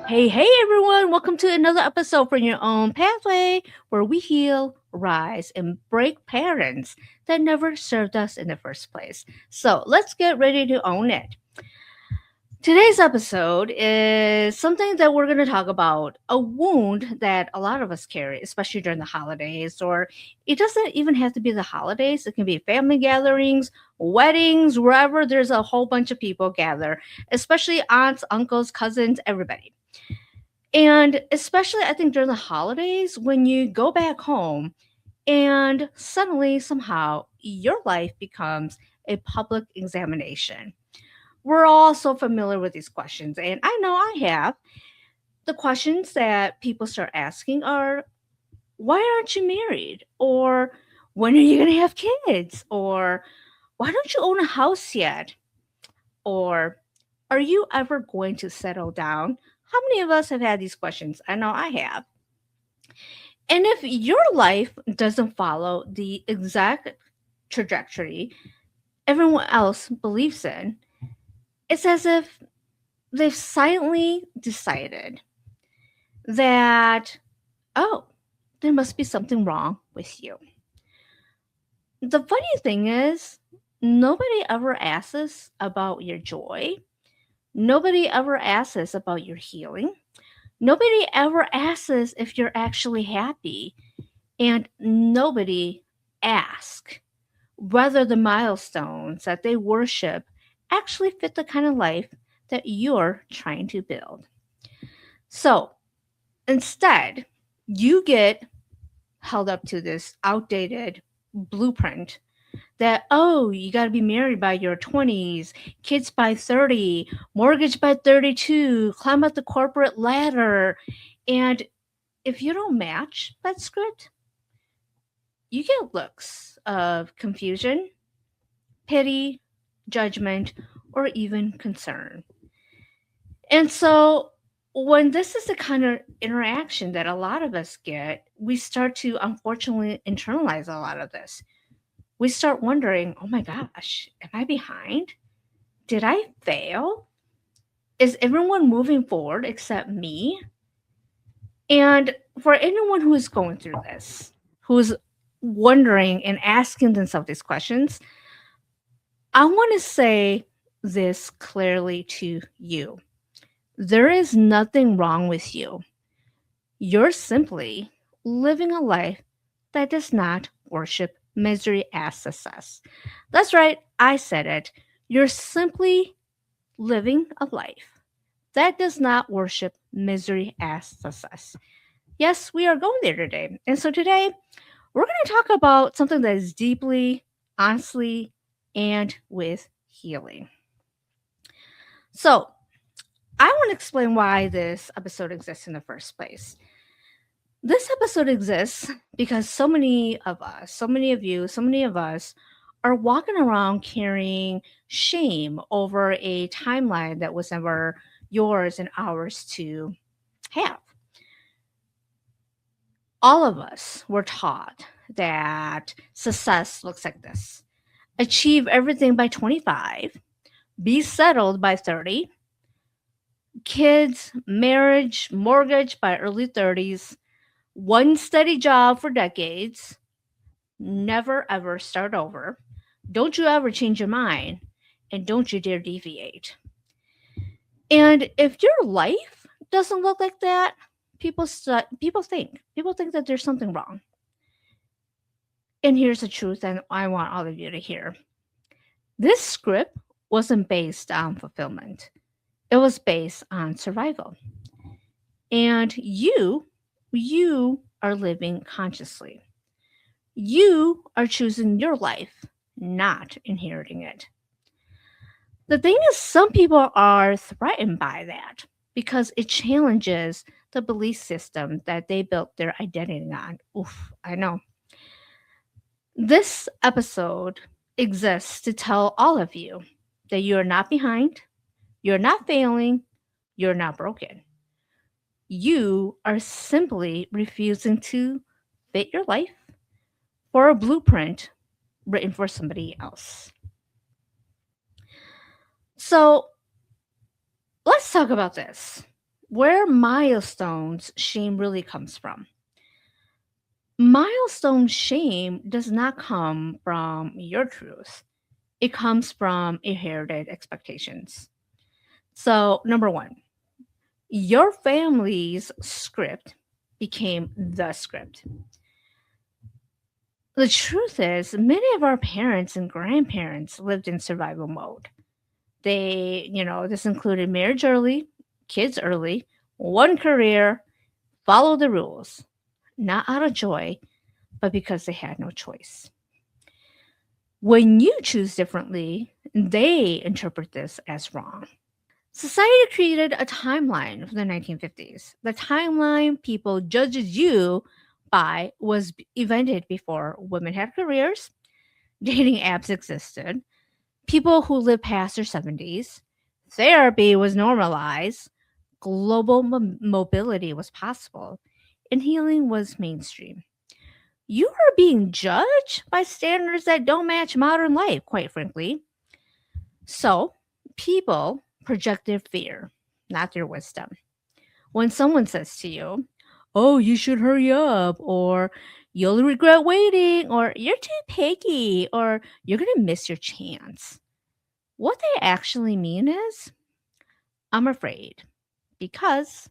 Hey everyone, welcome to another episode from Your Own Pathway, where we heal, rise, and break patterns that never served us in the first place. So let's get ready to own it. Today's episode is something that we're going to talk about a wound that a lot of us carry, especially during the holidays, or it doesn't even have to be the holidays. It can be family gatherings, weddings, wherever there's a whole bunch of people gather, especially aunts, uncles, cousins, everybody. And especially, I think during the holidays, when you go back home and suddenly, somehow, your life becomes a public examination. We're all so familiar with these questions, and I know I have. The questions that people start asking are, why aren't you married? Or when are you going to have kids? Or why don't you own a house yet? Or are you ever going to settle down? How many of us have had these questions? I know I have. And if your life doesn't follow the exact trajectory everyone else believes in, it's as if they've silently decided that, oh, there must be something wrong with you. The funny thing is, nobody ever asks us about your joy. Nobody ever asks us about your healing. Nobody ever asks us if you're actually happy. And nobody asks whether the milestones that they worship actually fit the kind of life that you're trying to build. So instead, you get held up to this outdated blueprint that, oh, you got to be married by your 20s, kids by 30, mortgage by 32, climb up the corporate ladder. And if you don't match that script, you get looks of confusion, pity, judgment, or even concern. And so when this is the kind of interaction that a lot of us get, we start to unfortunately internalize a lot of this. We start wondering, oh my gosh, am I behind? Did I fail? Is everyone moving forward except me? And for anyone who is going through this, who's wondering and asking themselves these questions, I want to say this clearly to you. There is nothing wrong with you. You're simply living a life that does not worship misery as success. That's right, I said it. You're simply living a life that does not worship misery as success. Yes, we are going there today. And so today, we're going to talk about something that is deeply, honestly, and with healing. So, I want to explain why this episode exists in the first place. This episode exists because so many of us, so many of you, so many of us are walking around carrying shame over a timeline that was never yours and ours to have. All of us were taught that success looks like this: achieve everything by 25, be settled by 30, kids, marriage, mortgage by early 30s, one steady job for decades, never ever start over, don't you ever change your mind, and don't you dare deviate. And if your life doesn't look like that, people think that there's something wrong. And here's the truth, and I want all of you to hear. This script wasn't based on fulfillment. It was based on survival. And you are living consciously. You are choosing your life, not inheriting it. The thing is, some people are threatened by that because it challenges the belief system that they built their identity on. Oof, I know. This episode exists to tell all of you that you're not behind, you're not failing, you're not broken. You are simply refusing to fit your life for a blueprint written for somebody else. So let's talk about this. where milestones shame really comes from. Milestone shame does not come from your truth. It comes from inherited expectations. So, number one, your family's script became the script. The truth is, many of our parents and grandparents lived in survival mode. This included marriage early, kids early, one career, follow the rules, not out of joy, but because they had no choice. When you choose differently, they interpret this as wrong. Society created a timeline for the 1950s. The timeline people judged you by was invented before women had careers, dating apps existed, people who lived past their 70s, therapy was normalized, global mobility was possible, and healing was mainstream. You are being judged by standards that don't match modern life, quite frankly. So, people project their fear, not their wisdom. When someone says to you, "Oh, you should hurry up," or "You'll regret waiting," or "You're too picky," or "You're going to miss your chance," what they actually mean is, "I'm afraid because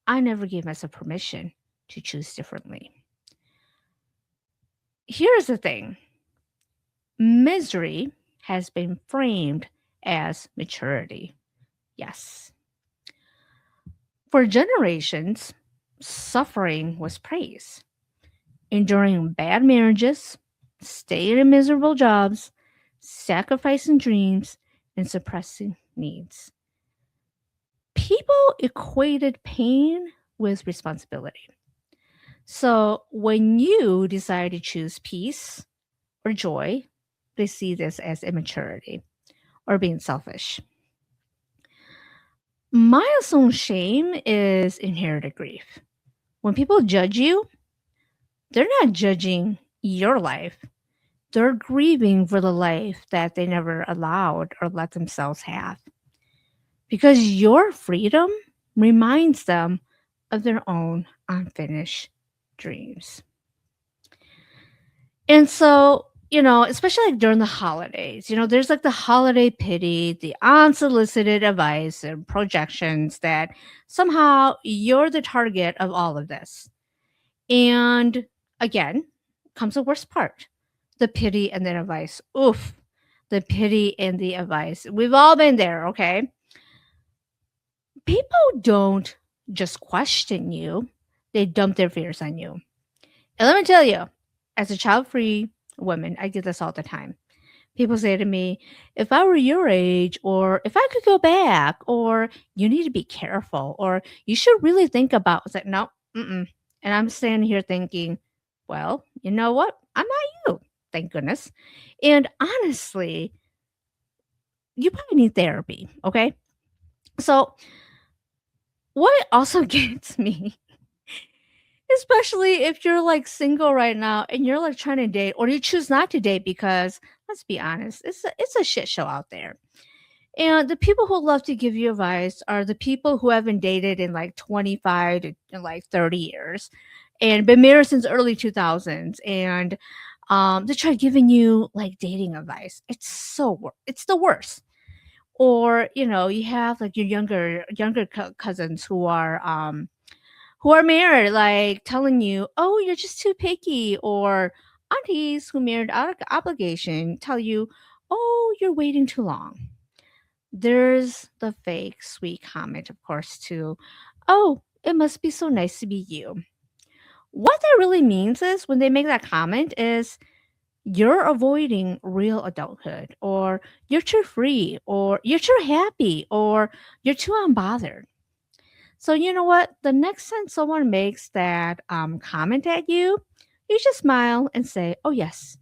I never gave myself permission to choose differently." Here's the thing: misery has been framed as maturity. Yes. For generations, suffering was praise. Enduring bad marriages, staying in miserable jobs, sacrificing dreams, and suppressing needs. People equated pain with responsibility. So when you decide to choose peace or joy, they see this as immaturity or being selfish. Milestone shame is inherited grief. When people judge you, they're not judging your life. They're grieving for the life that they never allowed or let themselves have. Because your freedom reminds them of their own unfinished dreams. And so, especially like during the holidays, there's like the holiday pity, the unsolicited advice and projections that somehow you're the target of all of this. And again, comes the worst part: the pity and the advice. Oof, the pity and the advice. We've all been there, okay? People don't just question you, they dump their fears on you. And let me tell you, as a child free woman, I get this all the time. People say to me, "If I were your age," or "If I could go back," or "You need to be careful," or "You should really think about." It's like, no, mm-mm. And I'm standing here thinking, well, you know what? I'm not you, thank goodness. And honestly, you probably need therapy, okay? So, what also gets me, especially if you're like single right now and you're like trying to date, or you choose not to date because, let's be honest, it's a shit show out there. And the people who love to give you advice are the people who haven't dated in like 25 to like 30 years and been married since early 2000s. And they try giving you like dating advice. It's the worst. Or, you have like your younger cousins who are married, like telling you, "Oh, you're just too picky," or aunties who married out of obligation tell you, "Oh, you're waiting too long." There's the fake sweet comment, of course, too. "Oh, it must be so nice to be you." What that really means is when they make that comment is you're avoiding real adulthood, or you're too free, or you're too happy, or you're too unbothered. So you know what? The next time someone makes that comment at you, you just smile and say, "Oh yes,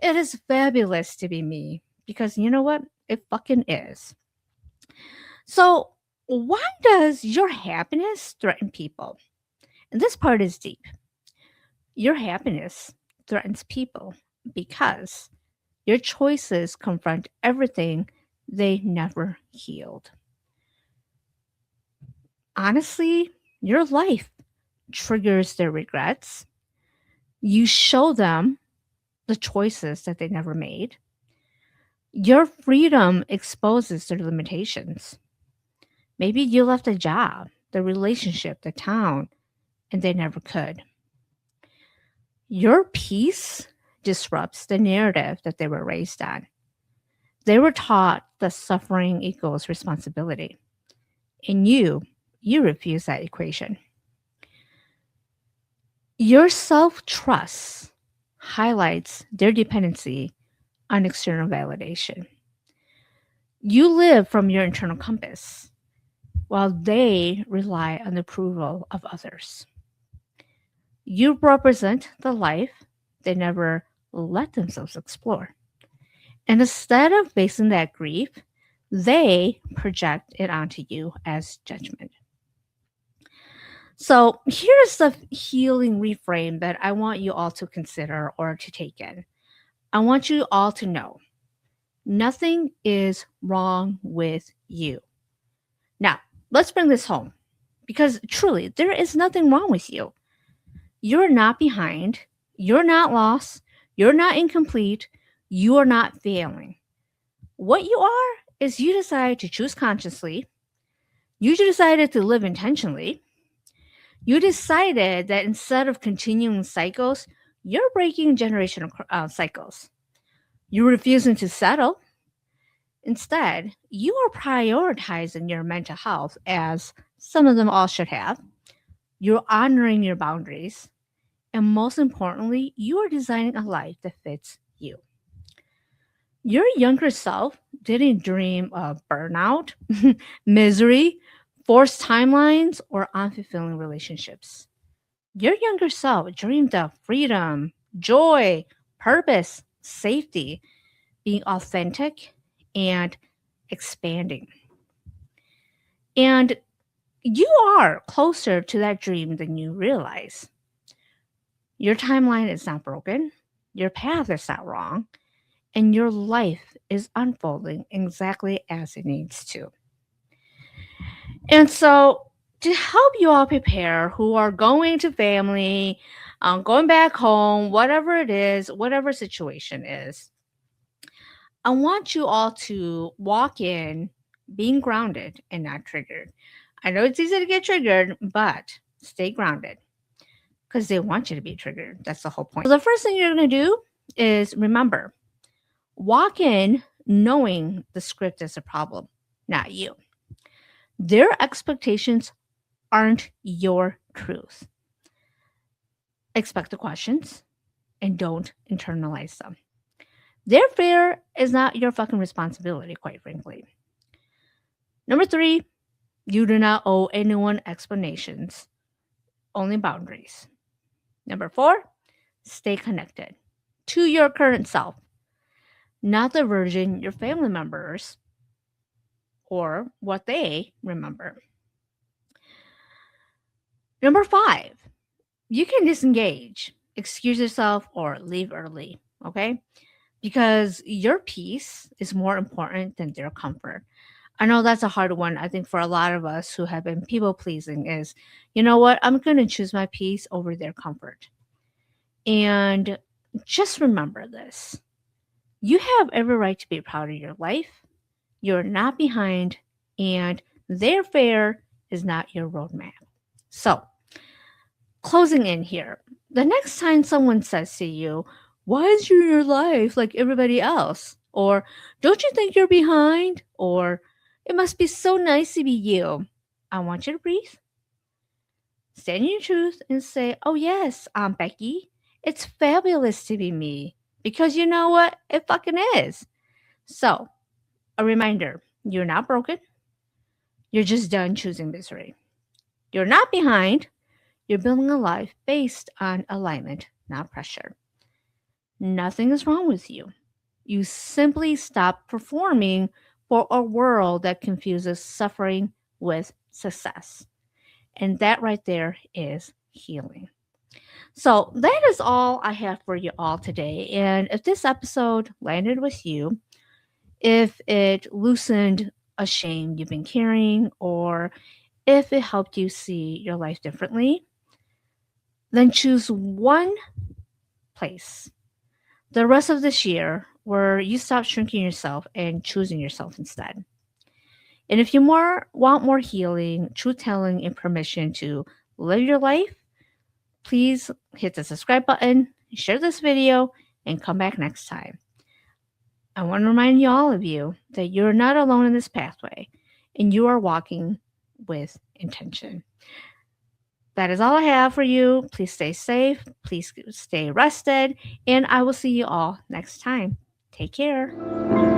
it is fabulous to be me," because you know what? It fucking is. So, why does your happiness threaten people? And this part is deep. Your happiness threatens people because your choices confront everything they never healed. honestly, your life triggers their regrets. You show them the choices that they never made. Your freedom exposes their limitations. Maybe you left a job, the relationship, the town, and they never could. Your peace disrupts the narrative that they were raised on. They were taught that suffering equals responsibility. And you refuse that equation. Your self trust highlights their dependency on external validation. You live from your internal compass while they rely on the approval of others. You represent the life they never let themselves explore. And instead of facing that grief, they project it onto you as judgment. So here's the healing reframe that I want you all to consider or to take in. I want you all to know nothing is wrong with you. Now, let's bring this home because truly, there is nothing wrong with you. You're not behind, you're not lost, you're not incomplete, you are not failing. What you are is you decided to choose consciously, you decided to live intentionally, you decided that instead of continuing cycles, you're breaking generational cycles. You're refusing to settle. Instead, you are prioritizing your mental health as some of them all should have. You're honoring your boundaries. And most importantly, you are designing a life that fits you. Your younger self didn't dream of burnout, misery, forced timelines, or unfulfilling relationships. Your younger self dreamed of freedom, joy, purpose, safety, being authentic, and expanding. And you are closer to that dream than you realize. Your timeline is not broken, your path is not wrong, and your life is unfolding exactly as it needs to. And so, to help you all prepare who are going to family, going back home, whatever it is, whatever situation is, I want you all to walk in being grounded and not triggered. I know it's easy to get triggered, but stay grounded because they want you to be triggered. That's the whole point. So the first thing you're going to do is remember, walk in knowing the script is a problem, not you. Their expectations aren't your truth. Expect the questions and don't internalize them. Their fear is not your fucking responsibility, quite frankly. Number 3, you do not owe anyone explanations, only boundaries. Number 4, stay connected to your current self, not the version your family members or what they remember. Number 5, you can disengage, excuse yourself, or leave early, okay? Because your peace is more important than their comfort. I know that's a hard one. I think for a lot of us who have been people pleasing is, you know what? I'm going to choose my peace over their comfort. And just remember this. You have every right to be proud of your life. You're not behind, and their fare is not your roadmap. So, closing in here, the next time someone says to you, why is your life like everybody else? Or don't you think you're behind? Or it must be so nice to be you. I want you to breathe, stand in your truth, and say, oh, yes, I'm Becky. It's fabulous to be me. Because you know what? It fucking is. So, a reminder, you're not broken. You're just done choosing misery. You're not behind. You're building a life based on alignment, not pressure. Nothing is wrong with you. You simply stop performing for a world that confuses suffering with success. And that right there is healing. So that is all I have for you all today. And if this episode landed with you, if it loosened a shame you've been carrying, or If it helped you see your life differently, then choose one place the rest of this year where you stop shrinking yourself and choosing yourself instead. And if you want more healing, truth telling, and permission to live your life, please hit the subscribe button, share this video, and come back next time. I want to remind all of you that you're not alone in this pathway and you are walking with intention. That is all I have for you. Please stay safe. Please stay rested. And I will see you all next time. Take care.